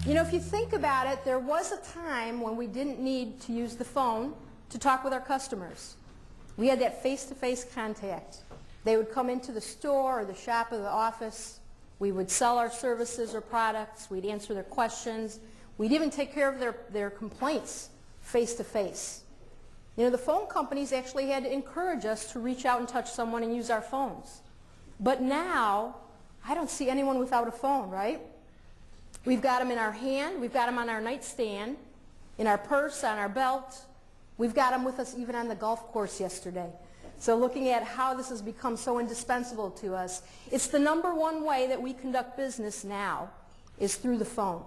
You know, if you think about it, there was a time when we didn't need to use the phone to talk with our customers. We had that face-to-face contact. They would come into the store or the shop or the office. We would sell our services or products. We'd answer their questions. We'd even take care of their complaints face-to-face. You know, the phone companies actually had to encourage us to reach out and touch someone and use our phones. But now, I don't see anyone without a phone, right? We've got them in our hand. We've got them on our nightstand, in our purse, on our belt. We've got them with us even on the golf course yesterday. So looking at how this has become so indispensable to us, it's the #1 way that we conduct business now is through the phone.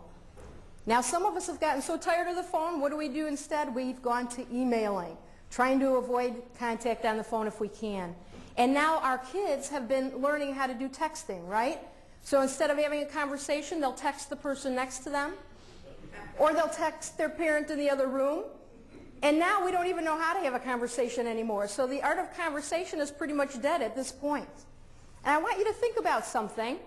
Now some of us have gotten so tired of the phone, what do we do instead? We've gone to emailing, trying to avoid contact on the phone if we can. And now our kids have been learning how to do texting, right? So instead of having a conversation, they'll text the person next to them, or they'll text their parent in the other room. And now we don't even know how to have a conversation anymore. So the art of conversation is pretty much dead at this point. And I want you to think about something.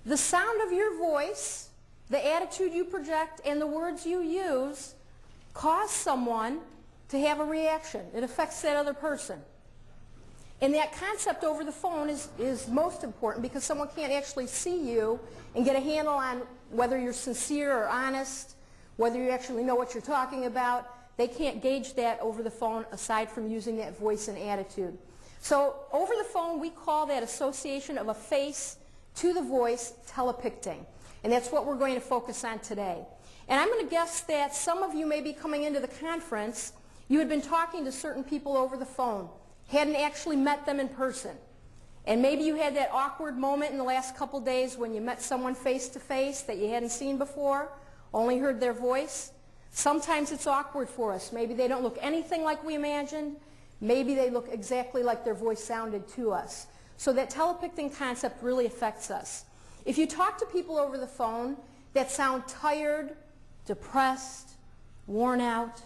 The sound of your voice, the attitude you project, and the words you use cause someone to have a reaction. It affects that other person. And that concept over the phone is most important because someone can't actually see you and get a handle on whether you're sincere or honest, whether you actually know what you're talking about. They can't gauge that over the phone aside from using that voice and attitude. So over the phone, we call that association of a face to the voice telepicting. And that's what we're going to focus on today. And I'm going to guess that some of you may be coming into the conference, you had been talking to certain people over the phone, hadn't actually met them in person. And maybe you had that awkward moment in the last couple days when you met someone face to face that you hadn't seen before, only heard their voice. Sometimes it's awkward for us. Maybe they don't look anything like we imagined. Maybe they look exactly like their voice sounded to us. So that telepicting concept really affects us. If you talk to people over the phone that sound tired, depressed, worn out,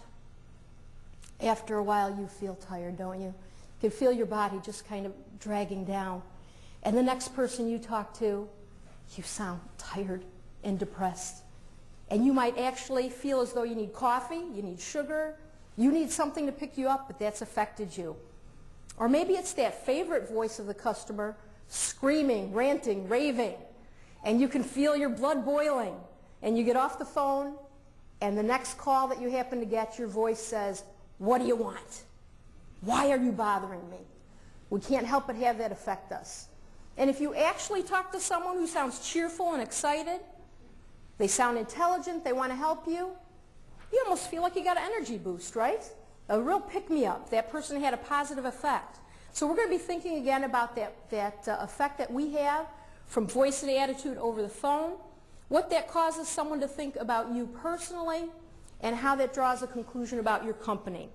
after a while you feel tired, don't you? You can feel your body just kind of dragging down. And the next person you talk to, you sound tired and depressed. And you might actually feel as though you need coffee, you need sugar, you need something to pick you up, but that's affected you. Or maybe it's that favorite voice of the customer screaming, ranting, raving, and you can feel your blood boiling. And you get off the phone, and the next call that you happen to get, your voice says, "What do you want? Why are you bothering me?" We can't help but have that affect us. And if you actually talk to someone who sounds cheerful and excited, they sound intelligent, they want to help you, you almost feel like you got an energy boost, right? A real pick-me-up. That person had a positive effect. So we're going to be thinking again about that effect that we have from voice and attitude over the phone, what that causes someone to think about you personally, and how that draws a conclusion about your company.